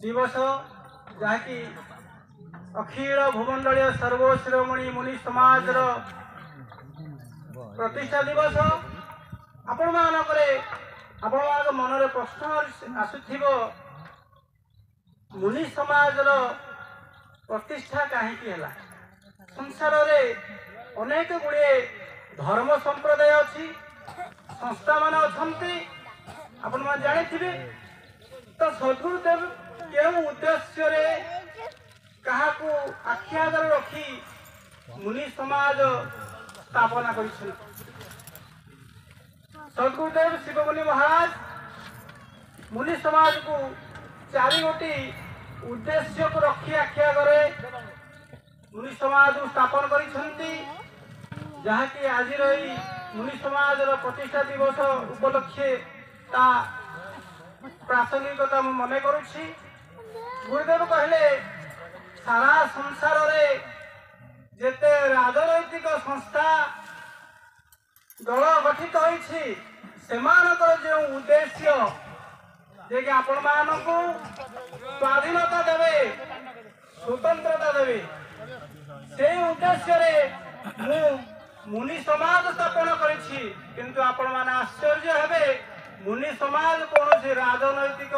दिवस जहाँकि अखिल भूमंडलीय सर्वशिरोमणि मुनि समाज प्रतिष्ठा दिवस। आपण मान मनरे प्रश्न आसुथिब मुनि समाज प्रतिष्ठा कहीं है। संसार रे अनेक गुड़े धर्म संप्रदाय अच्छी संस्था मान अच्छी आपण मान जानी। तो सद्गुरुदेव केउ उद्देश्य रे कहा को आखि आगे रखी मुनि समाज स्थापना कर। सद्गुरुदेव शिवमुनि महाराज मुनि समाज को चारि गोटी उद्देश्य को रखी आखि आगे मुनि समाज स्थापन करिसेंती। जहाँकि आज रही मुनि समाज प्रतिष्ठा दिवस उपलक्षे ता प्रासंगिकता मु मने करुछि। गुरुदेव कहले सारा संसार रे जेते राजनैतिक संस्था दल गठित होइछि सेमानकर जो उद्देश्य जे कि आपण मानकु स्वाधीनता देवे स्वतंत्रता देवे से उद्देश्य रे मु मुनि समाज स्थापन करिछि। किंतु आपण माने आश्चर्य हेबे मुनि समाज कौन राजनैतिक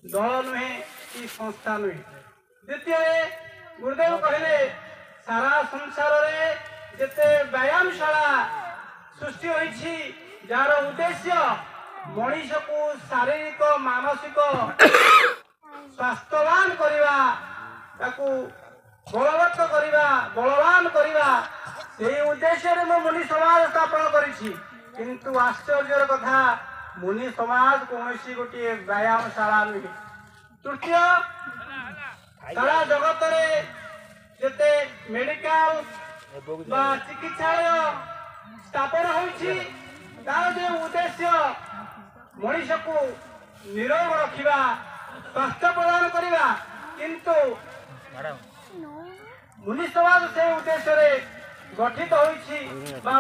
दल नुहे कि संस्था नुहे। द्वितीय गुरुदेव कहले सारा संसार रे जेते व्यायामशाला सृष्टि होइछि जार उद्देश्य मनीष को शारीरिक मानसिक स्वास्थ्यवान करिवा ताकू बलवत्त करिवा बलवान करिवा से उद्देश्य रे मुनि समाज स्थापन करिछि। किंतु आश्चर्यर कथा मुनि समाज कौन गोटे व्यायामशाला नुहे। तृतीय सारा जगत रे जेते मेडिकल बा चिकित्सालय स्थापन होइछि तार जे उद्देश्य मनीष को निरोग रखिबा स्वास्थ्य प्रदान करिबा। किंतु मुनि समाज से उद्देश्य रे गठित होइछि बा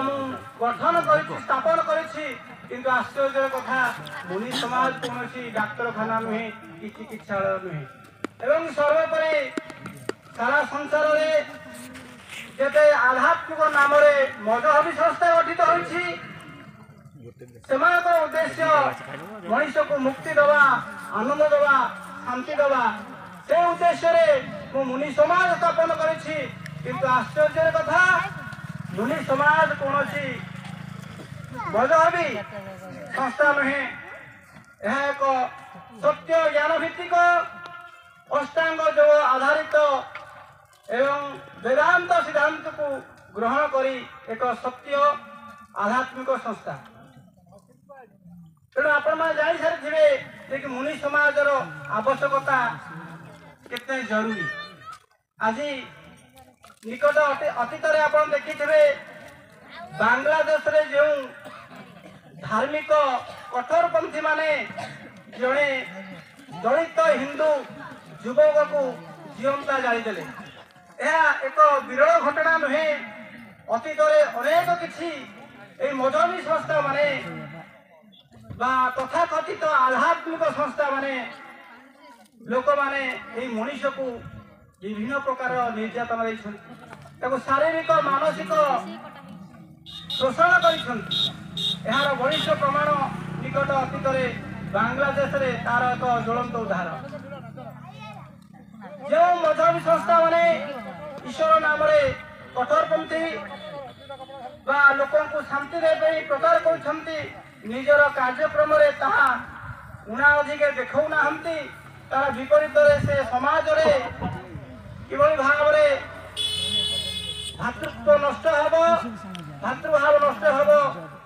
गठन करिछि स्थापन करिछि। किंतु आश्चर्य कथा मुनि समाज कौन डाक्तरखाना नुहे कि चिकित्सालय नुहे। एवं सर्वोपरि सारा संसार रे जेते आध्यात्मिक नाम रे मजहबी संस्था गठित होइछि सेमानकर उद्देश्य मनीष को मुक्ति दवा आनंद दवा शांति दवा से उद्देश्य रे मु मुनि समाज स्थापन करिछि। किंतु आश्चर्य कथा मुनि समाज कौन मजहबी संस्था नुहे। यह एक सत्य ज्ञान भित्तिक अष्टांग जो आधारित एवं वेदांत सिद्धांत को ग्रहण करी एक सत्य आध्यात्मिक संस्था। तेणु आपण मैंने जानी सारी कि मुनि समाज आवश्यकता कितने जरूरी। आज निकट अतीत आप देखिथे बांग्लादेश रे जो धार्मिक कठोरपंथी माने जड़े दलित हिंदू युवक को जीवंता जालीदेले। यह एक विरल घटना नुहे। अतीत अनेक किसी मजहबी संस्था माने तथाकथित आध्यात्मिक संस्था माने लोक माने मनीष को विभिन्न प्रकार निर्यातना देते शारीरिक मानसिक शोषण कर बलिष्ठ प्रमाण निकट अतीत बांग्लादेश रे तार एक ज्वलंत उदाहरण। जो मजहबी संस्था माने ईश्वर नाम रे कठोरपंथी बा लोकों को शांति देवे प्रचार कर निजर कार्यक्रम रे ताहा उना अधिके देखौ नाहंती तार विपरीत रे से समाज रे किभली भाव रे भातृत्व नष्ट हबो भातृभाव नष्ट हबो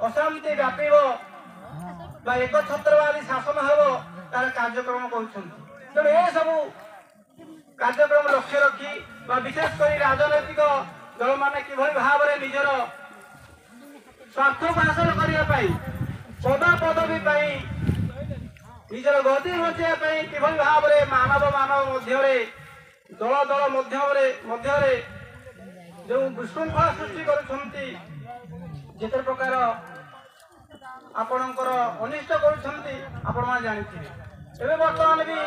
अशांति व्यापीब बा एक छत्रवादी शासन हबो तार कार्यक्रम करुछंती। तेणु ए सबू कार्यक्रम लक्ष्य रखी विशेषकर राजनैतिक दल माने किभली भाव रे निजर स्वार्थ को हासिल करने पदा पदवी निजर गति बचाई किभली भाव रे मानव मानव मध्य दल दल मध्य जो विशृंखला सृष्टि करुछंती जेते प्रकार आपणकर अनिष्ट करुछंती आपण मान जानिथिबे। ଏବେ ବର୍ତ୍ତମାନ ବି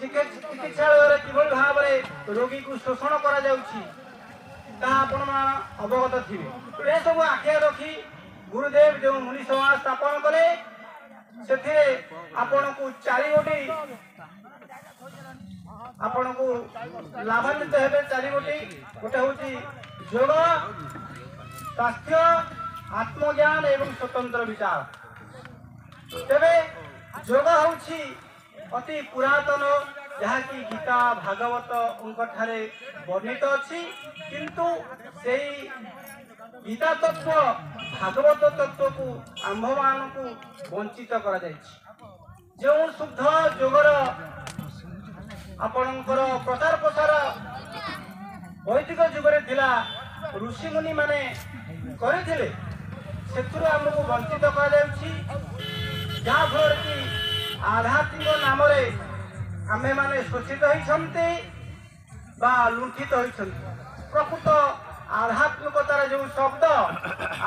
ଚିକିତ୍ସାଳୟରେ କିଭଳି ଭାବରେ ରୋଗୀକୁ ଶୋଷଣ କରାଯାଉଛି ତାହା ଆପଣମାନେ ଅବଗତ ଥିବେ। ଏସବୁ ଆଖିରେ ରଖି ଗୁରୁଦେବ ଯେଉଁ ମୁନି ସମାଜ ସ୍ଥାପନ କଲେ ସେଥିରେ ଆପଣଙ୍କୁ 4 ଗୋଟି ଆପଣଙ୍କୁ ଲାଭାନ୍ୱିତ ହେବେ। 4 ଗୋଟି ଗୋଟେ ହେଉଛି ଯୋଗ, ସ୍ୱାସ୍ଥ୍ୟ, ଆତ୍ମଜ୍ଞାନ ଏବଂ ସ୍ୱତନ୍ତ୍ର ବିଚାର। ତେବେ ଯୋଗ ହେଉଛି ଅତି ପୁରାତନ, ଯାହାକି ଗୀତା ଭାଗବତଙ୍କ ଠାରେ ବର୍ଣ୍ଣିତ ଅଛି, କିନ୍ତୁ ସେଇ ଗୀତା ତତ୍ଵ ଭାଗବତ ତତ୍ଵକୁ ଆମ୍ଭମାନଙ୍କୁ ବଞ୍ଚିତ କରାଯାଇଛି। ଯେଉଁ ଶୁଦ୍ଧ ଯୋଗର ଆପଣଙ୍କର ପ୍ରଚାର ପ୍ରସାର ବୈଦିକ ଯୁଗରେ ଥିଲା, ଋଷିମୁନି ମାନେ କରିଥିଲେ, ସେଥିରୁ ଆମକୁ ବଞ୍ଚିତ କରାଯାଉଛି। ଯାହାଫଳରେ କି ଆଧ୍ୟାତ୍ମିକ ନାମରେ ଆମ୍ଭେମାନେ ଶୋଷିତ ହୋଇଛନ୍ତି ବା ଲୁଣ୍ଠିତ ହୋଇଛନ୍ତି। ପ୍ରକୃତ ଆଧ୍ୟାତ୍ମିକତାର ଯେଉଁ ଶବ୍ଦ,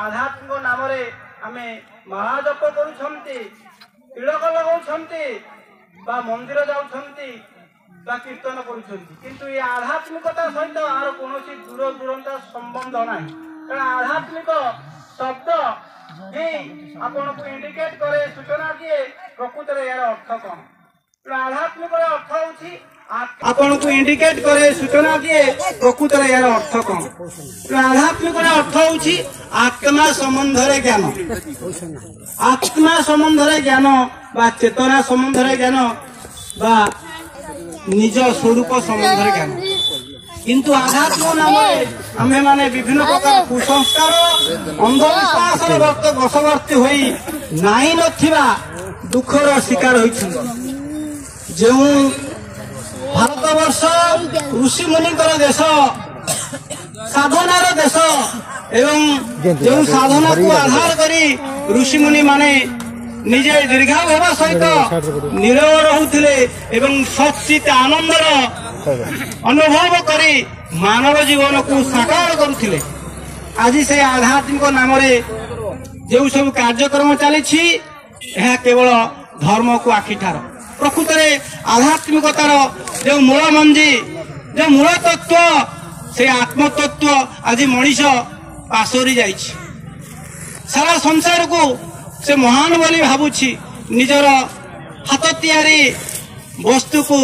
ଆଧ୍ୟାତ୍ମିକ ନାମରେ ଆମେ ମହାଜପ କରୁଛନ୍ତି, ତିଳକ ଲଗାଉଛନ୍ତି ବା ମନ୍ଦିର ଯାଉଛନ୍ତି ବା କୀର୍ତ୍ତନ କରୁଛନ୍ତି, କିନ୍ତୁ ଏ ଆଧ୍ୟାତ୍ମିକତା ସହିତ ଆର କୌଣସି ଦୂର ଦୂରତା ସମ୍ବନ୍ଧ ନାହିଁ। କାରଣ ଆଧ୍ୟାତ୍ମିକ ଶବ୍ଦ ହିଁ ଆପଣଙ୍କୁ ଇଣ୍ଡିକେଟ କରେ, ସୂଚନା ଦିଏ ପ୍ରକୃତରେ ଏହାର ଅର୍ଥ କଣ। ଆଧ୍ୟାତ୍ମିକର ଅର୍ଥ ହେଉଛି ଆପଣଙ୍କୁ ଇଣ୍ଡିକେଟ କରେ, ସୂଚନା ଦିଏ ପ୍ରକୃତରେ ଏହାର ଅର୍ଥ କଣ। ଆଧ୍ୟାତ୍ମିକର ଅର୍ଥ ହେଉଛି ଆତ୍ମା ସମ୍ବନ୍ଧରେ ଜ୍ଞାନ, ଆତ୍ମା ସମ୍ବନ୍ଧରେ ଜ୍ଞାନ ବା ଚେତନା ସମ୍ବନ୍ଧରେ ଜ୍ଞାନ ବା ନିଜ ସ୍ୱରୂପ ସମ୍ବନ୍ଧରେ ଜ୍ଞାନ। କିନ୍ତୁ ଆଧ୍ୟାତ୍ମିକ ନାମରେ ଆମ୍ଭେମାନେ ବିଭିନ୍ନ ପ୍ରକାର କୁସଂସ୍କାର, ଅନ୍ଧବିଶ୍ୱାସର ବଶବର୍ତ୍ତୀ ହୋଇ ନାହିଁ ନଥିବା ଦୁଃଖର ଶିକାର ହୋଇଛନ୍ତି। ଯେଉଁ ଭାରତବର୍ଷ ଋଷିମୁନିଙ୍କର ଦେଶ, ସାଧନାର ଦେଶ, ଏବଂ ଯେଉଁ ସାଧନାକୁ ଆଧାର କରି ଋଷିମୁନି ମାନେ ନିଜେ ଦୀର୍ଘାୟୁ ହେବା ସହିତ ନିରବ ରହୁଥିଲେ ଏବଂ ସଚିତ ଆନନ୍ଦର ଅନୁଭବ କରି ମାନବ ଜୀବନକୁ ସାକାର କରୁଥିଲେ। ଆଜି ସେ ଆଧ୍ୟାତ୍ମିକ ନାମରେ ଯେଉଁ ସବୁ କାର୍ଯ୍ୟକ୍ରମ ଚାଲିଛି, ଏହା କେବଳ ଧର୍ମକୁ ଆଖିଠାର। ପ୍ରକୃତରେ ଆଧ୍ୟାତ୍ମିକତାର ଯେଉଁ ମୂଳ ମଞ୍ଜି, ଯେଉଁ ମୂଳ ତତ୍ଵ, ସେ ଆତ୍ମତତ୍ଵ ଆଜି ମଣିଷ ପାସୋରି ଯାଇଛି। ସାରା ସଂସାରକୁ ସେ ମହାନ ବୋଲି ଭାବୁଛି, ନିଜର ହାତ ତିଆରି ବସ୍ତୁକୁ,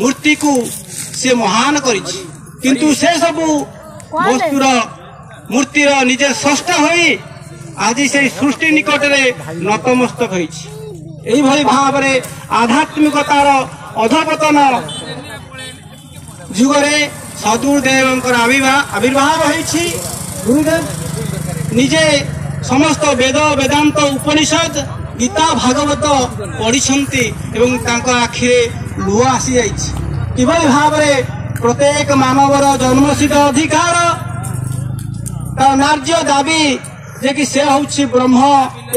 ମୂର୍ତ୍ତିକୁ ସେ ମହାନ କରିଛି, କିନ୍ତୁ ସେ ସବୁ ବସ୍ତୁର ମୂର୍ତ୍ତିର ନିଜେ ସ୍ରଷ୍ଟା ହୋଇ ଆଜି ସେଇ ସୃଷ୍ଟି ନିକଟରେ ନତମସ୍ତକ ହୋଇଛି। এইভাবে ভাবে আধ্যাত্মিকতার অধপতন যুগরে সদগুরুদেবଙ୍କର আবির্ভাব হয়েছি। গুরুদেব নিজে সমস্ত বেদ, বেদান্ত, উপনিষদ, গীতা, ভাগবত পড়িছন্তি এবং তাଙ୍କ আখিরে লুহ আসি যাইছি। কিভাবে ভাবে প্রত্যেক মানবর জন্মসিদ্ধ অধিকার, তার ন্যায্য দাবি যে কি সে হচ্ছে ব্রহ্ম,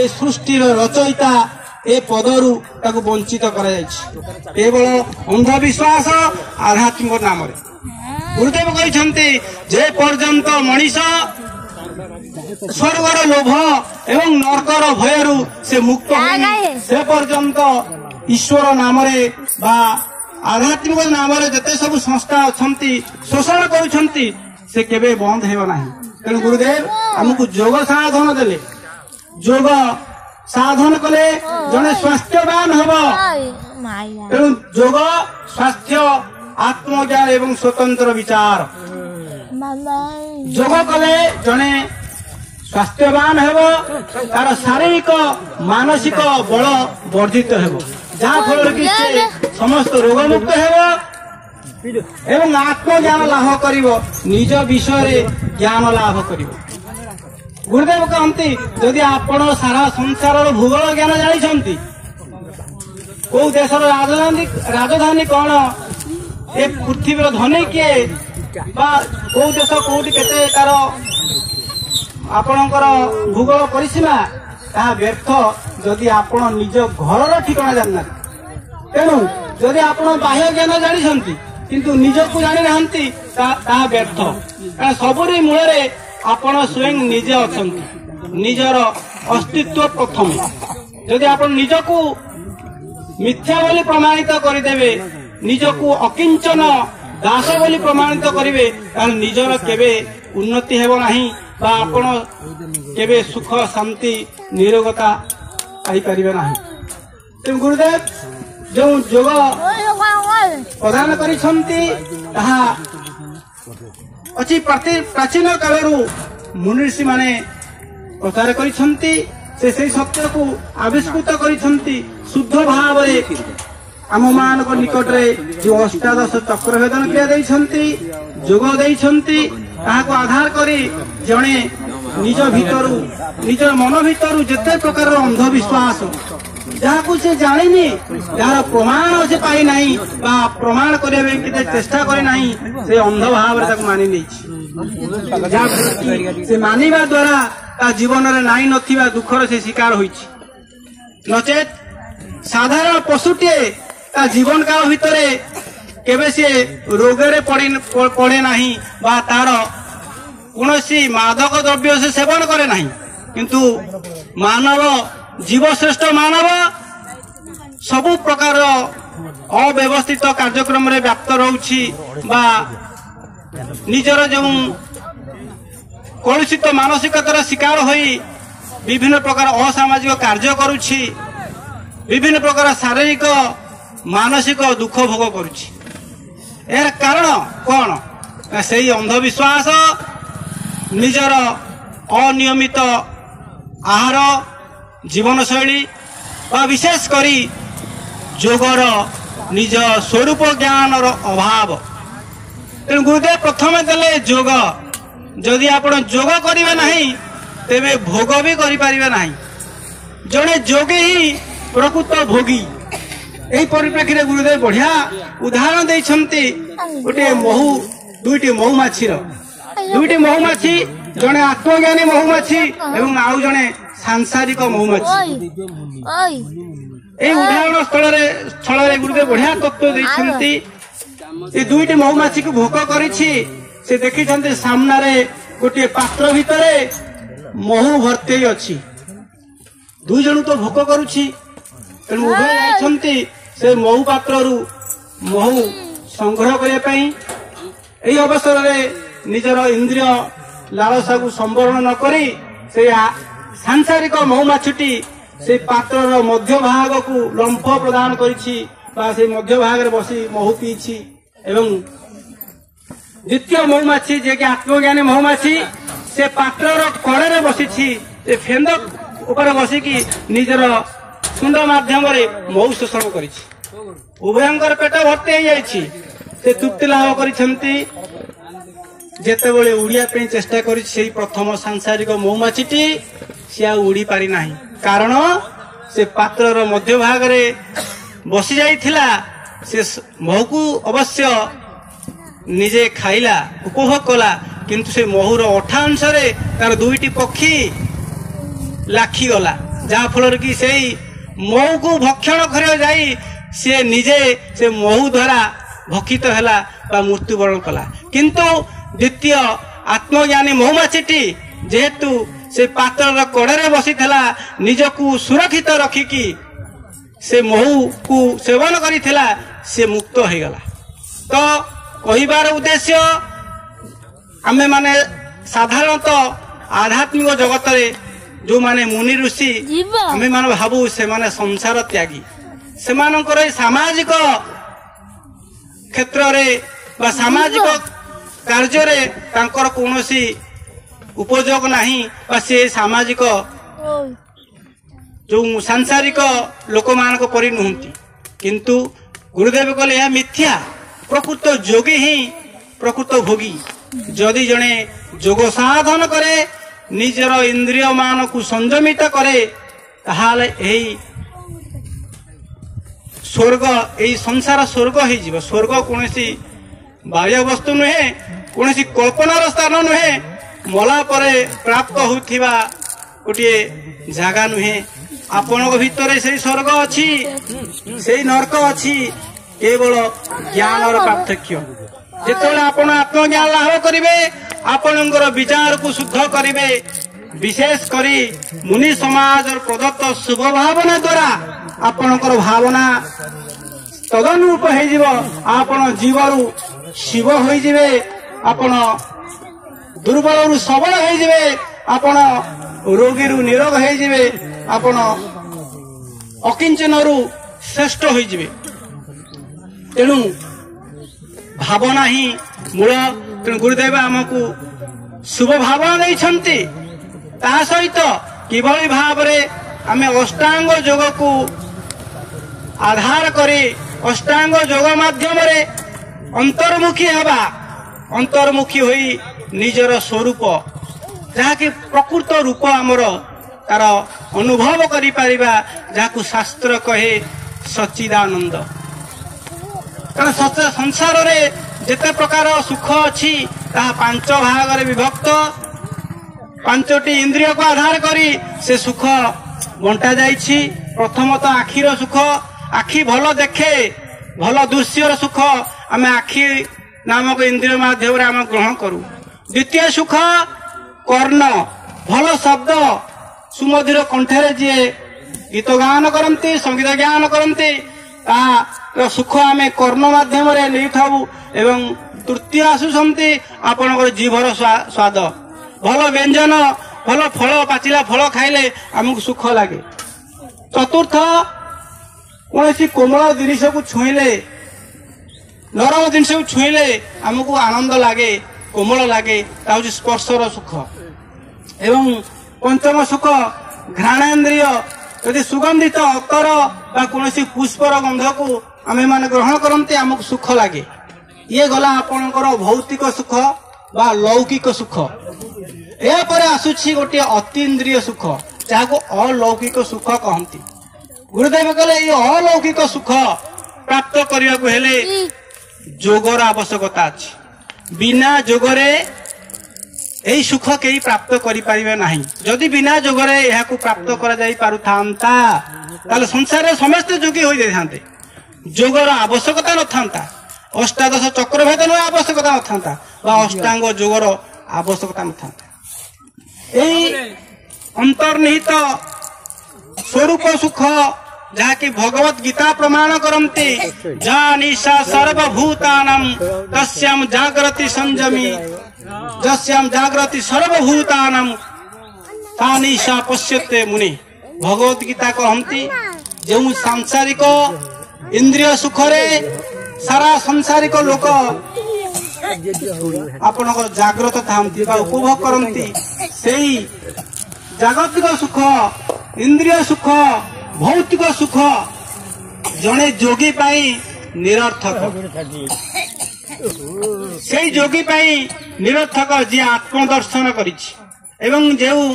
এ সৃষ্টির রচয়িতা, ଏ ପଦରୁ ତାକୁ ବଞ୍ଚିତ କରାଯାଇଛି କେବଳ ଅନ୍ଧବିଶ୍ୱାସ, ଆଧ୍ୟାତ୍ମିକ ନାମରେ। ଗୁରୁଦେବ କହିଛନ୍ତି, ଯେ ପର୍ଯ୍ୟନ୍ତ ମଣିଷ ସ୍ୱର୍ଗର ଲୋଭ ଏବଂ ନରକର ଭୟରୁ ସେ ମୁକ୍ତ ହୋଇନି, ସେ ପର୍ଯ୍ୟନ୍ତ ଈଶ୍ୱର ନାମରେ ବା ଆଧ୍ୟାତ୍ମିକ ନାମରେ ଯେତେ ସବୁ ସଂସ୍ଥା ଅଛନ୍ତି ଶୋଷଣ କରୁଛନ୍ତି, ସେ କେବେ ବନ୍ଦ ହେବ ନାହିଁ। ତେଣୁ ଗୁରୁଦେବ ଆମକୁ ଯୋଗ ସାଧନ ଦେଲେ। ଯୋଗ ସାଧନ କଲେ ଜଣେ ସ୍ୱାସ୍ଥ୍ୟବାନ ହେବ। ତେଣୁ ଯୋଗ, ସ୍ୱାସ୍ଥ୍ୟ, ଆତ୍ମଜ୍ଞାନ ଏବଂ ସ୍ୱତନ୍ତ୍ର ବିଚାର। ଯୋଗ କଲେ ଜଣେ ସ୍ୱାସ୍ଥ୍ୟବାନ ହେବ, ତାର ଶାରୀରିକ ମାନସିକ ବଳ ବର୍ଦ୍ଧିତ ହେବ, ଯାହାଫଳରେ କି ସେ ସମସ୍ତ ରୋଗମୁକ୍ତ ହେବ ଏବଂ ଆତ୍ମଜ୍ଞାନ ଲାଭ କରିବ, ନିଜ ବିଷୟରେ ଜ୍ଞାନ ଲାଭ କରିବ। ଗୁରୁଦେବ କହନ୍ତି, ଯଦି ଆପଣ ସାରା ସଂସାରର ଭୂଗୋଳ ଜ୍ଞାନ ଜାଣିଛନ୍ତି, କୋଉ ଦେଶର ରାଜଧାନୀ କଣ, ଏ ପୃଥିବୀର ଧନୀ କିଏ, ବା କୋଉ ଦେଶ କୋଉଠି କେତେ ତାର ଆପଣଙ୍କର ଭୂଗୋଳ ପରିସୀମା, ତାହା ବ୍ୟର୍ଥ ଯଦି ଆପଣ ନିଜ ଘରର ଠିକଣା ଜାଣିନାହାନ୍ତି। ତେଣୁ ଯଦି ଆପଣ ବାହ୍ୟ ଜ୍ଞାନ ଜାଣିଛନ୍ତି କିନ୍ତୁ ନିଜକୁ ଜାଣିନାହାନ୍ତି, ତାହା ବ୍ୟର୍ଥ। କାରଣ ସବୁରି ମୂଳରେ ଆପଣ ସ୍ୱୟଂ ନିଜେ ଅଛନ୍ତି। ନିଜର ଅସ୍ତିତ୍ୱ ପ୍ରଥମ। ଯଦି ଆପଣ ନିଜକୁ मिथ्या बोली प्रमाणित करदेवे निजकू अकिंचन दास बोली प्रमाणित करेंगे निजर केवे उन्नति हेब नाही बा आपण केवे सुख शांति निरोगता पाई परिबे नाही। तेणु गुरुदेव जो योग प्रदान करिसंती ताहा अछि प्राचीन कालरू मुनि ऋषि माने प्रचार करिसंती से सत्य को आविष्कृत करिसंती शुद्ध भाव रे आम मान निकट में जो अष्टादश चक्र भेदन क्रिया देइछंती जोग देइछंती ताहाको आधार करी जणे निज भितरु निज मन भितरु जते प्रकार अंधविश्वास जहां से जानी जार प्रमाण से पाई नहीं बा प्रमाण करने के चेष्टा करे नहीं से अंध भाव रे मानि नहीं से मानिबा द्वारा ता जीवन रे नाई नथिबा दुखर से शिकार होइछि। नचेत साधारण पशुटे ता जीवन काल भितरे केबे से रोगरे पड़े नहीं बा तार कौनसी मादक द्रव्य से सेवन करे नहीं किंतु मानव जीवश्रेष्ठ मानव सबु प्रकार अव्यवस्थित कार्यक्रम रे व्याप्त रहउछि बा निजर जो कलुषित मानसिकतार शिकार होई विभिन्न प्रकार असामाजिक कार्य करुछि विभिन्न प्रकार शारीरिक मानसिक दुख भोग करुछि। यार कारण कौन से अंधविश्वास निजर अनियमित आहार जीवन शैली व विशेष करी जोगर निज स्वरूप ज्ञान अभाव। तेणु गुरुदेव प्रथम देले योग जदि आप योग करेंगे नहीं तेरे भोग भी करें नहीं जड़े योगी ही प्रकृत भोगी। यही परिप्रेक्षी गुरुदेव बढ़िया उदाहरण देइछंती गोटे महू दुईटी महुमाछी दुईटी महुमाछी जड़े आत्मज्ञानी महुमाछी एवं आउ जड़े सांसारिक महुमाछी। उदाहरण स्थल गुरुदेव बढ़िया तत्व देइछंती ये दुईटी महुमाछी को भोग करिछि से देखिछंती सामना रे गोटे पात्र भितरे महू भर्ती अछि दुई जन तो भोग करुछि तेणु उभय जाइछंती से महू पात्र रु महू संग्रह करने पाई। एही अवसर रे निजर इंद्रिय लालसा को संवरण न करी से सांसारिक महुमाछीटी से पात्र मध्य भाग को लंफ प्रदान करिछि बा से मध्य भाग रे बसी महू पीछि एवं द्वितीय महुमाछी जे कि आत्मज्ञानी महुमाछी से पात्र कड़े बसी फेंद ऊपर बसिकी निजर सुंद माध्यम महू शोषण कर उभयंकर पेट भर्ती हो जाइछि से तृप्ति लाभ करिसेंती जेतेबेले उड़िया पे चेष्टा करी से प्रथम सांसारिक महुमाछीटी से उड़ी पारि नाही कारण से पात्र मध्य भाग रे बसी जाइथिला से महू को अवश्य निजे खाइला उपभोग कला किंतु से महूर अठा अंशरे तार दुईटी पक्षी लाखी गला जहाँ फल कि से महू को भक्षण कर जाई से निजे से महू द्वारा भक्षित हैला बा मृत्युवरण कला किंतु द्वितीय आत्मज्ञानी महुमाछीटी जेहेतु से पात्र कड़े बसी निजकू सुरक्षित रखिकी से महू को सेवन करिथिला से मुक्त हो गला। तो कहिबार उद्देश्य आमे माने साधारणतः आध्यात्मिक जगत रे जो माने मुनि ऋषि आमे माने भाबू से माने संसार त्यागी से मानकर सामाजिक क्षेत्र रे बा सामाजिक कार्य रे तांकर कोनोसी उपयोग नहीं बा से सामाजिक जो सांसारिक लोक मान परि नुहंती किंतु गुरुदेव कहले यह मिथ्या प्रकृत योगी ही प्रकृत भोगी जदि जड़े जोग साधन करे निजर इंद्रिय मान को संयमित करे ताहाले एही स्वर्ग एही संसार स्वर्ग हो जीव स्वर्ग कोनसी बाह्य वस्तु नुहे कोनसी कल्पनार स्थान नुहे मला परे प्राप्त होथिबा गोटे जागा नुहे आपण भितर से स्वर्ग अच्छी से नरक अच्छी केवल ज्ञान पार्थक्य जिते आपण आत्मज्ञान लाभ करेंगे आपणकर विचार को शुद्ध करेंगे विशेष करी मुनि समाज प्रदत्त शुभ भावना द्वारा ଆପଣଙ୍କର ଭାବନା ତଦନୁରୂପ ହେଇଯିବ। ଆପଣ ଜୀବରୁ ଶିବ ହୋଇଯିବେ, ଆପଣ ଦୁର୍ବଳରୁ ସବଳ ହେଇଯିବେ, ଆପଣ ରୋଗୀରୁ ନିରୋଗ ହେଇଯିବେ, ଆପଣ ଅକିଞ୍ଚନରୁ ଶ୍ରେଷ୍ଠ ହୋଇଯିବେ। ତେଣୁ ଭାବନା ହିଁ ମୂଳ। ତେଣୁ ଗୁରୁଦେବ ଆମକୁ ଶୁଭ ଭାବନା ଦେଇଛନ୍ତି। ତା ସହିତ କିଭଳି ଭାବରେ ଆମେ ଅଷ୍ଟାଙ୍ଗ ଯୋଗକୁ ଆଧାର କରି ଅଷ୍ଟାଙ୍ଗ ଯୋଗ ମାଧ୍ୟମରେ ଅନ୍ତର୍ମୁଖୀ ହେବା, ଅନ୍ତର୍ମୁଖୀ ହୋଇ ନିଜର ସ୍ୱରୂପ ଯାହାକି ପ୍ରକୃତ ରୂପ ଆମର ତାର ଅନୁଭବ କରିପାରିବା, ଯାହାକୁ ଶାସ୍ତ୍ର କହେ ସଚ୍ଚିଦାନନ୍ଦ। କାରଣ ସଂସାରରେ ଯେତେ ପ୍ରକାର ସୁଖ ଅଛି ତାହା 5 ଭାଗରେ ବିଭକ୍ତ। 5ଟି ଇନ୍ଦ୍ରିୟକୁ ଆଧାର କରି ସେ ସୁଖ ବଣ୍ଟା ଯାଇଛି। ପ୍ରଥମତଃ ଆଖିର ସୁଖ, ଆଖି ଭଲ ଦେଖେ, ଭଲ ଦୃଶ୍ୟର ସୁଖ ଆମେ ଆଖି ନାମକ ଇନ୍ଦ୍ରିୟ ମାଧ୍ୟମରେ ଆମେ ଗ୍ରହଣ କରୁ। ଦ୍ୱିତୀୟ ସୁଖ କର୍ଣ୍ଣ, ଭଲ ଶବ୍ଦ, ସୁମଧୁର କଣ୍ଠରେ ଯିଏ ଗୀତ ଗାନ କରନ୍ତି, ସଙ୍ଗୀତ ଜ୍ଞାନ କରନ୍ତି, ତାହାର ସୁଖ ଆମେ କର୍ଣ୍ଣ ମାଧ୍ୟମରେ ନେଇଥାଉ। ଏବଂ ତୃତୀୟ ଆସୁଛନ୍ତି ଆପଣଙ୍କର ଜିଭର ସ୍ୱାଦ, ଭଲ ବ୍ୟଞ୍ଜନ, ଭଲ ଫଳ, ପାଚିଲା ଫଳ ଖାଇଲେ ଆମକୁ ସୁଖ ଲାଗେ। ଚତୁର୍ଥ କୌଣସି କୋମଳ ଜିନିଷକୁ ଛୁଇଁଲେ, ନରମ ଜିନିଷକୁ ଛୁଇଁଲେ ଆମକୁ ଆନନ୍ଦ ଲାଗେ, କୋମଳ ଲାଗେ, ତା ହେଉଛି ସ୍ପର୍ଶର ସୁଖ। ଏବଂ ପଞ୍ଚମ ସୁଖ ଘ୍ରାଣେନ୍ଦ୍ରିୟ, ଯଦି ସୁଗନ୍ଧିତ ଅତର ବା କୌଣସି ପୁଷ୍ପର ଗନ୍ଧକୁ ଆମେମାନେ ଗ୍ରହଣ କରନ୍ତି ଆମକୁ ସୁଖ ଲାଗେ। ଇଏ ଗଲା ଆପଣଙ୍କର ଭୌତିକ ସୁଖ ବା ଲୌକିକ ସୁଖ। ଏହାପରେ ଆସୁଛି ଗୋଟିଏ ଅତୀନ୍ଦ୍ରିୟ ସୁଖ, ଯାହାକୁ ଅଲୌକିକ ସୁଖ କହନ୍ତି। ଗୁରୁଦେବ କହିଲେ ଏଇ ଅଲୌକିକ ସୁଖ ପ୍ରାପ୍ତ କରିବାକୁ ହେଲେ ଯୋଗର ଆବଶ୍ୟକତା ଅଛି। ବିନା ଯୋଗରେ ଏହି ସୁଖ କେହି ପ୍ରାପ୍ତ କରିପାରିବେ ନାହିଁ। ଯଦି ବିନା ଯୋଗରେ ଏହାକୁ ପ୍ରାପ୍ତ କରାଯାଇ ପାରୁଥାନ୍ତା ତାହେଲେ ସଂସାରରେ ସମସ୍ତେ ଯୋଗୀ ହୋଇଯାଇଥାନ୍ତେ। ଯୋଗର ଆବଶ୍ୟକତା ନଥାନ୍ତା, ଅଷ୍ଟାଦଶ ଚକ୍ରଭେଦର ଆବଶ୍ୟକତା ନଥାନ୍ତା ବା ଅଷ୍ଟାଙ୍ଗ ଯୋଗର ଆବଶ୍ୟକତା ନଥାନ୍ତା। ଏହି ଅନ୍ତର୍ନିହିତ ସ୍ୱରୂପ ସୁଖ ଯାହାକି ଭଗବତ ଗୀତା ପ୍ରମାଣ କରନ୍ତି, ଯା ନିଶା ସର୍ବଭୂତାନାଂ ତସ୍ୟାଂ ଜାଗ୍ରତି ସଂଯମୀ, ଯସ୍ୟାଂ ଜାଗ୍ରତି ସର୍ବଭୂତାନାଂ ତା ନିଶା ପଶ୍ୟତେ ମୁନି। ଭଗବତ ଗୀତା କହନ୍ତି ଯେଉଁ ସାଂସାରିକ ଇନ୍ଦ୍ରିୟ ସୁଖରେ ସାରା ସଂସାରିକ ଲୋକ ଆପଣଙ୍କର ଜାଗ୍ରତ ଥାନ୍ତି ବା ଉପଭୋଗ କରନ୍ତି, ସେଇ ଜାଗତିକ ସୁଖ, ଇନ୍ଦ୍ରିୟ ସୁଖ, ଭୌତିକ ସୁଖ ଜଣେ ଯୋଗୀ ପାଇଁ ନିରର୍ଥକ। ସେଇ ଯୋଗୀ ପାଇଁ ନିରର୍ଥକ ଯିଏ ଆତ୍ମଦର୍ଶନ କରିଛି। ଏବଂ ଯେଉଁ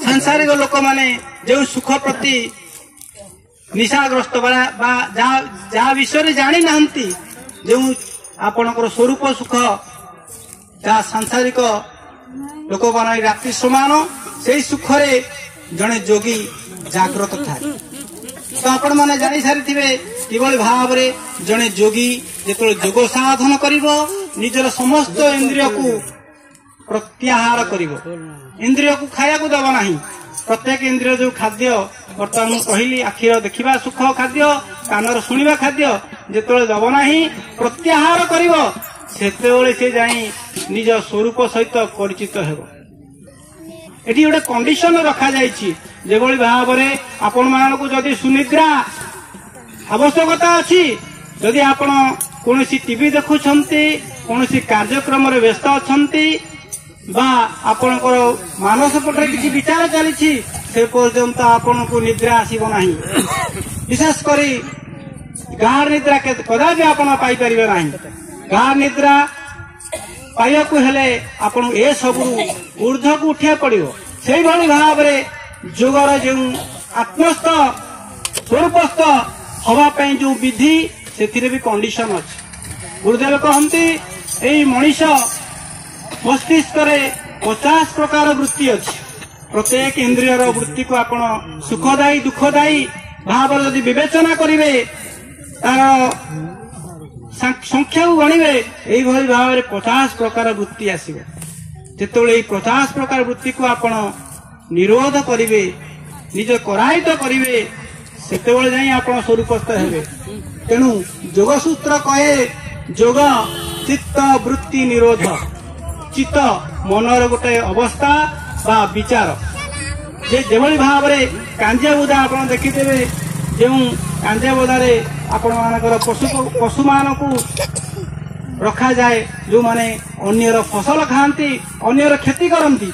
ସାଂସାରିକ ଲୋକମାନେ ଯେଉଁ ସୁଖ ପ୍ରତି ନିଶାଗ୍ରସ୍ତ ବା ଯାହା ବିଷୟରେ ଜାଣିନାହାନ୍ତି, ଯେଉଁ ଆପଣଙ୍କର ସ୍ୱରୂପ ସୁଖ ଯାହା ସାଂସାରିକ ଲୋକମାନେ ରାତ୍ରି ସମାନ, ସେଇ ସୁଖରେ ଜଣେ ଯୋଗୀ ଜାଗ୍ରତ ଥାଏ। ତ ଆପଣମାନେ ଜାଣି ସାରିଥିବେ କିଭଳି ଭାବରେ ଜଣେ ଯୋଗୀ ଯେତେବେଳେ ଯୋଗ ସାଧନ କରିବ ନିଜର ସମସ୍ତ ଇନ୍ଦ୍ରିୟକୁ ପ୍ରତ୍ୟାହାର କରିବ, ଇନ୍ଦ୍ରିୟକୁ ଖାଇବାକୁ ଦେବ ନାହିଁ। ପ୍ରତ୍ୟେକ ଇନ୍ଦ୍ରିୟ ଯୋଉ ଖାଦ୍ୟ ବର୍ତ୍ତମାନ ମୁଁ କହିଲି, ଆଖିର ଦେଖିବା ସୁଖ ଖାଦ୍ୟ, କାନର ଶୁଣିବା ଖାଦ୍ୟ ଯେତେବେଳେ ଦେବ ନାହିଁ, ପ୍ରତ୍ୟାହାର କରିବ, ସେତେବେଳେ ସେ ଯାଇ ନିଜ ସ୍ୱରୂପ ସହିତ ପରିଚିତ ହେବ। ଏଠି ଗୋଟେ କଣ୍ଡିସନ ରଖାଯାଇଛି, ଯେଭଳି ଭାବରେ ଆପଣମାନଙ୍କୁ ଯଦି ସୁନିଦ୍ରା ଆବଶ୍ୟକତା ଅଛି, ଯଦି ଆପଣ କୌଣସି ଟିଭି ଦେଖୁଛନ୍ତି, କୌଣସି କାର୍ଯ୍ୟକ୍ରମରେ ବ୍ୟସ୍ତ ଅଛନ୍ତି ବା ଆପଣଙ୍କର ମାନସ ପଟରେ କିଛି ବିଚାର ଚାଲିଛି, ସେ ପର୍ଯ୍ୟନ୍ତ ଆପଣଙ୍କୁ ନିଦ୍ରା ଆସିବ ନାହିଁ। ବିଶେଷ କରି ଗାଢ଼ ନିଦ୍ରା କଦାପି ଆପଣ ପାଇପାରିବେ ନାହିଁ। ଗାଢ଼ ନିଦ୍ରା ପାଇବାକୁ ହେଲେ ଆପଣଙ୍କୁ ଏସବୁରୁ ଊର୍ଦ୍ଧ୍ୱକୁ ଉଠିବାକୁ ପଡ଼ିବ। ସେଇଭଳି ଭାବରେ ଯୋଗର ଯେଉଁ ଆତ୍ମସ୍ଥ ସ୍ୱରୂପସ୍ଥ ହବା ପାଇଁ ଯେଉଁ ବିଧି, ସେଥିରେ ବି କଣ୍ଡିସନ ଅଛି। ଗୁରୁଦେବ କହନ୍ତି ଏଇ ମଣିଷ ମସ୍ତିଷ୍କରେ 50 ପ୍ରକାର ବୃତ୍ତି ଅଛି। ପ୍ରତ୍ୟେକ ଇନ୍ଦ୍ରିୟର ବୃତ୍ତିକୁ ଆପଣ ସୁଖଦାୟୀ ଦୁଃଖଦାୟୀ ଭାବରେ ଯଦି ବିବେଚନା କରିବେ, ତାର ସଂଖ୍ୟାକୁ ଗଣିବେ, ଏଇଭଳି ଭାବରେ 50 ପ୍ରକାର ବୃତ୍ତି ଆସିବ। ଯେତେବେଳେ ଏଇ 50 ପ୍ରକାର ବୃତ୍ତିକୁ ଆପଣ ନିରୋଧ କରିବେ, निज करायित करेंगे सेतेबेले जाई आपण स्वरूपस्थ हेबे। तेणु योगसूत्र कहे जोग चित्त वृत्ति निरोध चित्त मनर गोटे अवस्था बा विचार जे भाव में कांजिया बोधा आप देखिथे जो कांजिया बोधारे आपण मानकर पशु मान को रखा जाए जो माने अन्यर फसल खाती अन्यर क्षति करती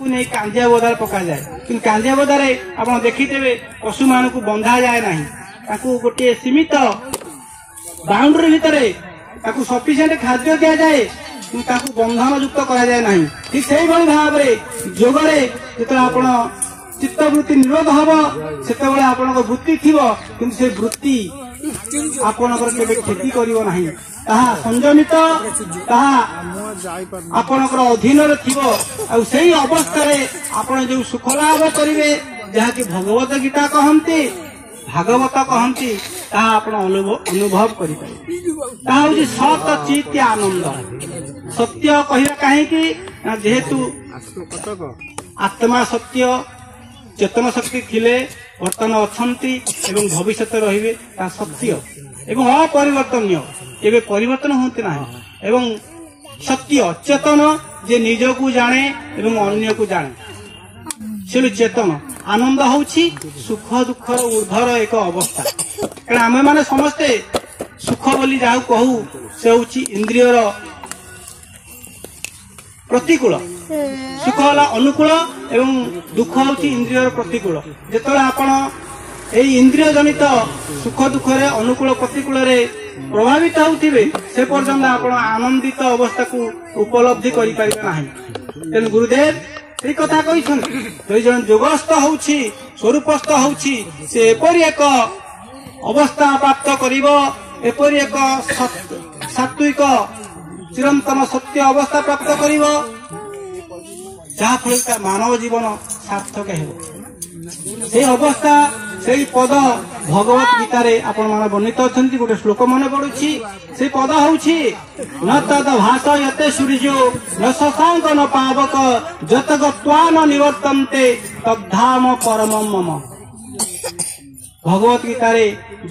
नहीं कांजिया बोधार पका जाए कि कांजिया बोधारे आप देखिथे पशु मान को बंधा जाए ना गोटे सीमित बाउंड्री भितर सफिसीयंट खाद्य दि जाए बंधन युक्त करा जाए ना ठीक से भाव में जोगरे जो आप चित्तवृत्ति निरोध हम से आपण वृत्ति थी कि से वृत्ति आपणकर केबे क्षति करिवो नाही ताहा संयमित ताहा आपणकर अधीन रे थिबो आ सेही अवस्था रे आपण जो सुख लाभ करिवे जहा कि भगवत गीता कहंती भागवत कहंती ताहा आपण अनुभव करि पारे ताहा होची सत चित्त आनंद सत्य कहिरा काहे कि जेहेतु आत्मा सत्य चेतन शक्ति थिले वर्तमान अछंती एवं भविष्य रहिबे ता सत्य एवं अपरिवर्तनीय केबे परिवर्तन होते नाही एवं सत्य चेतन जे निज को जाने एवं अन्य को जाने से चेतन आनंद होउछि सुख दुखर ऊर्ध्वर एक अवस्था कारण आमे माने समस्ते सुख बोली जाहु कहू से होउछि इंद्रियर प्रतिकूल सुख होला अनुकूल एवं दुख होउछि इंद्रियर प्रतिकूल जेतले आपण एई इंद्रिय जनित सुख दुख रे अनुकूल प्रतिकूल रे प्रभावित होउथिबे से पर्यंत आपण आनंदित अवस्था को उपलब्धि करि पारिबे नाही तेन गुरुदेव ए कथा कहिछन जे जन जोगस्थ होउछि स्वरूपस्थ होउछि से एपरि एक अवस्था प्राप्त करिवो एपरि एक सात्विक चिरंतन सत्य अवस्था प्राप्त करिवो जहाँ फल तार मानव जीवन सार्थक हो से अवस्था से पद भगवत गीतार आपण मान वर्णित अच्छा गोटे श्लोक मन पड़ुछि से पद होउछि न तद भाषयते सूर्यो न शशांक न पावक जत गत्वा न निवर्तन्ते तद्धाम परमं मम भगवत गीतार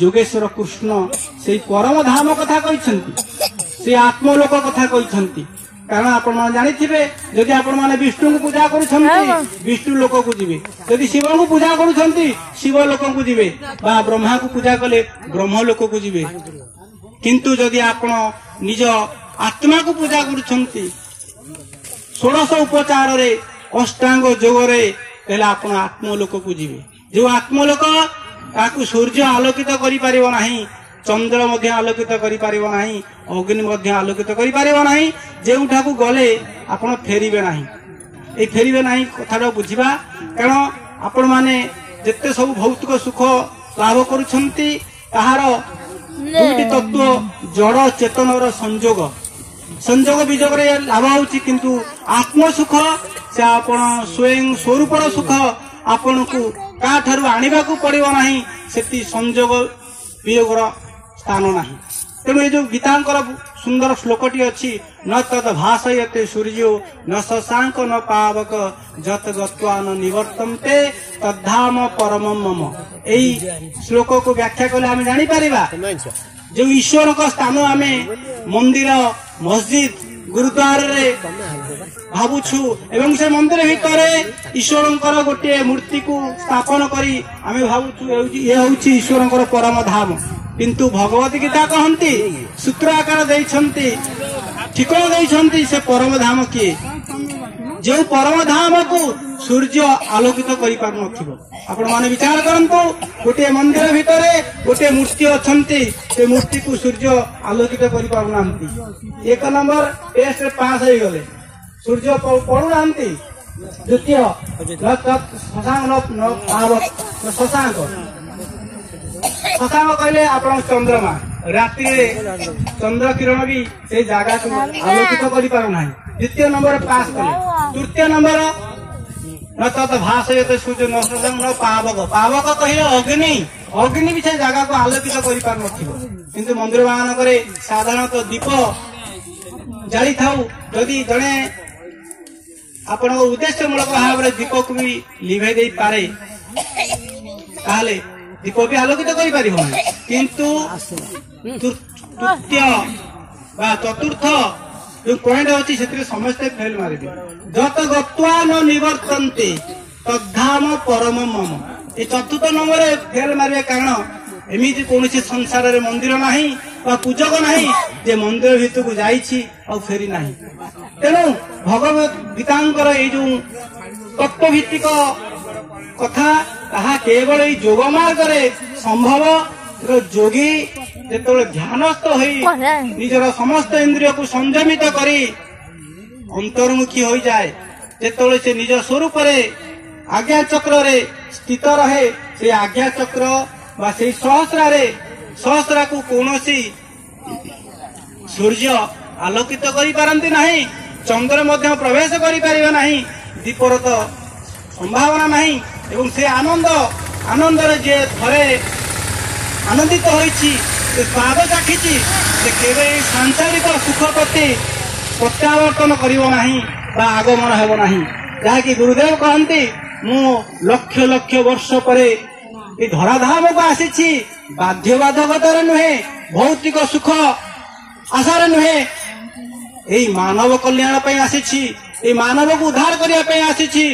जोगेश्वर कृष्ण से परम धाम कथा कहिसंती से आत्मलोक कथा कहिसंती कारण आपण माने जानिथिबे जदि आपण माने विष्णु को पूजा करूछंती विष्णु लोक को जिवे जदि शिव को पूजा करूछंती शिव लोक को जिवे बा ब्रह्मा को पूजा कले ब्रह्म लोक को जिवे किंतु जदि आपण निज आत्मा को पूजा करूछंती 16 उपचार रे अष्टांग योग रे पहला आपण आत्मलोक को जिवे जो आत्मलोक ताकू सूर्य आलोकित करि परिबो नाही चंद्र मध्य आलोकित करि परिबो नाही अग्नि मध्य आलोकित करि परिबो नाही जेउठा को गले आपण फेरिबे नाही ए फेरिबे नाही कथाटा बुझिबा कारण आपण माने जत्ते सब भौतिक सुख लाभ करूछंती ताहार दुईटी तत्व जड़ चेतनर संजोग विजोग रे लाभ होउची किंतु आत्म सुख से आपण स्वयं स्वरूपर सुख आपण को का ठारू आनिबा को पड़िबो नाही सेति संजोग वियोगर स्थान नाही तेणु ये जो गीतांकर सुंदर श्लोकटी अच्छी न तद भाषयते सूर्यो न शशांक न पावक जत गत्वा न निवर्तन्ते तद्धाम परमं मम एई श्लोक को व्याख्या कले आमे जानि परिबा जो ईश्वर को स्थान आमे मंदिर मस्जिद गुरुद्वार रे भावुछु एवं से मंदिर भितर ईश्वरंकर गोटे मूर्ति को स्थापन करी आमे भावुछु ये होउची ईश्वरंकर परम धाम किंतु भगवत गीता कहती सूत्र आकार देइछंती ठिकाना देइछंती से परम धाम किए जो परम धाम को सूर्य आलोकित करि पार नथिबो आपण माने विचार करंतु गोटे मंदिर भितरे गोटे मूर्ति अछंती से मूर्ति को सूर्य आलोकित करि पार नांती एक नंबर टेस्ट रे पास होई गले सूर्य पड़ू नांती द्वितीय शशांक न पावक शशांक शशांक कहले आपण चंद्रमा राति चंद्र किरण भी से जगह को आलोकित करि पार नाही द्वितीय नंबर पास कले तृतीय नंबर न तत भाषयते सूर्य न शशांक न पावक कहले अग्नि भी से जगह को आलोकित करि पार नथिबो किंतु मंदिर मानकरे साधारणतः दीप जाली थाउ जदि जणे आपण उद्देश्य मूलक भाव दीप को भी लिभे दे पारे ताहले दीप भी आलोकित करि परिबो किंतु तृतीय बा चतुर्थ जो पॉइंट अछि सेतिर समस्त फेल मारिबे जत गत्वा न निवर्तन्ते तद्धाम परम मम ए चतुर्थ नंबर फेल मारिबे कारण एमिति कोनोसी संसार रे मंदिर नाही बा पूजक नाही जे मंदिर भितर को जाईछि और फेरी नाही तेनु भगवत गीतांकर ए जो तत्व भित्तिक कथा ताहा केवल ए योग मार्ग रे संभव जोगी जेतबे ध्यानस्थ होई निजर समस्त इंद्रिय को संयमित करी अंतर्मुखी हो जाए जेतबे से निज स्वरूप रे आज्ञा चक्र रे स्थित रहे से आज्ञा चक्र बा से सहस्रा को कौनसी सूर्य आलोकित करि पारंती नहीं चंद्र मध्य प्रवेश करि परिबा नहीं दीपर तो संभावना नहीं एवं से आनंद रे जे थरे आनंदित होइछि से स्वाद चाखिछि से केवे सांसारिक सुख प्रति प्रत्यावर्तन करिवो नहीं बा आगमन हेबो नहीं जहाँकि गुरुदेव कहती मु लक्ष लक्ष वर्ष परे ये धराधाम को आसी बाध्य बाधकतार नुहे भौतिक सुख आशार नुहे यही मानव कल्याण पे आसी मानव को उद्धार करने आसी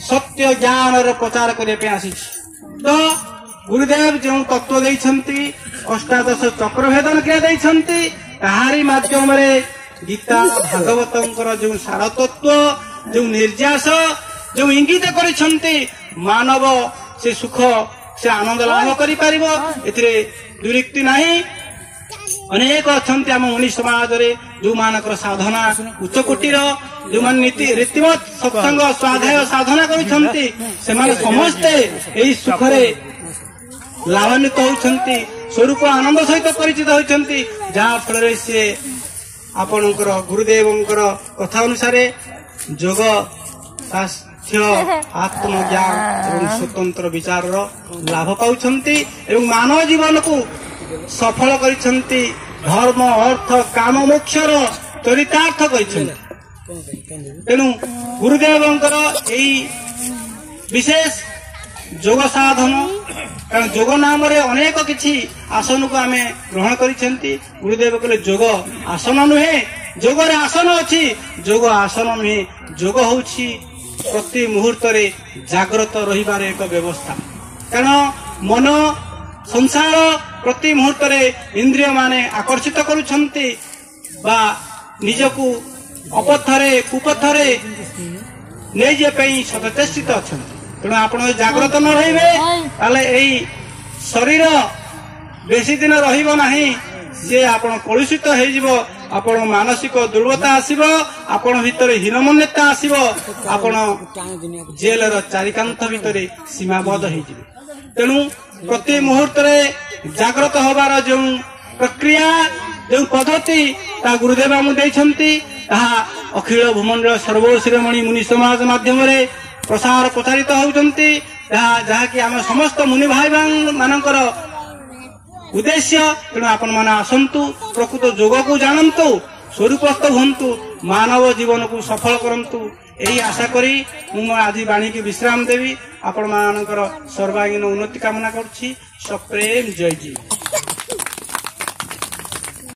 सत्य ज्ञान प्रचार करने आसी तो गुरुदेव जो तत्व देइछंती अष्टादश चक्र भेदन क्रिया देइछंती ताहारी माध्यम रे गीता भागवतंकर जो सार तत्व जो निर्यास जो इंगित करिछंती मानव से सुख से आनंद लाभ करि परिबो एथिरे दुरिक्ति नाही अनेक अछंती हम मुनि समाज रे जो मानकर साधना उच्च कोटिर जो मान नीति रीतिमत सत्संग स्वाध्याय साधना करिछंती से मान समस्ते एई सुख रे लाभान्वित होइछंती स्वरूप आनंद सहित परिचित होइछंती जहाँ फल से आपणकर गुरुदेवंकर कथा अनुसार योग आत्मज्ञान एवं स्वतंत्र विचार लाभ पाउछंती एवं मानव जीवन को सफल करिछंती धर्म अर्थ काम मोक्षर चरितार्थ करिछंती तेणु गुरुदेवंकर एई विशेष योग साधन कारण योग नाम रे अनेक किछि आसन को आमे ग्रहण करिछंती गुरुदेव कहले योग आसन नुहे योग रे आसन अछि योग आसन नुहे योग होछि प्रति मुहूर्त रे जागृत रहिबार एक व्यवस्था कारण मन संसार प्रति मुहूर्त रे इंद्रिय माने आकर्षित करुछंती बा निजकू अपथरे कुपथरे नै जे पई सचेष्टित अछंती तेणु आपण जागृत न रहिबे ताले एई शरीर बेसी दिन रहिबो नाही जे आपण कलुषित हो जिवो आपण मानसिक दुर्बलता आसीबो आपण भितर हीनमन्यता आसीबो आपण जेल रो चारिकांत भितर सीमाबद्ध हो जिवे तेणु प्रति मुहूर्त रे जागृत होबार जो प्रक्रिया जो पद्धति ता गुरुदेव आमु दैछंती ताहा अखिल भूमंडल सर्वश्रीमणि मुनि समाज माध्यम रे प्रसार प्रचारित होउछंती जहाँ कि आम समस्त मुनि भाई मानकर उद्देश्य तेणु आपण माने आसंतु प्रकृत योग को जानतु स्वरूपस्थ हंतु मानव जीवन को सफल करंतु यही आशा करी मु आज वाणी की विश्राम देवी आपण मानकर सर्वांगीन उन्नति कामना करछि सप्रेम जय जी।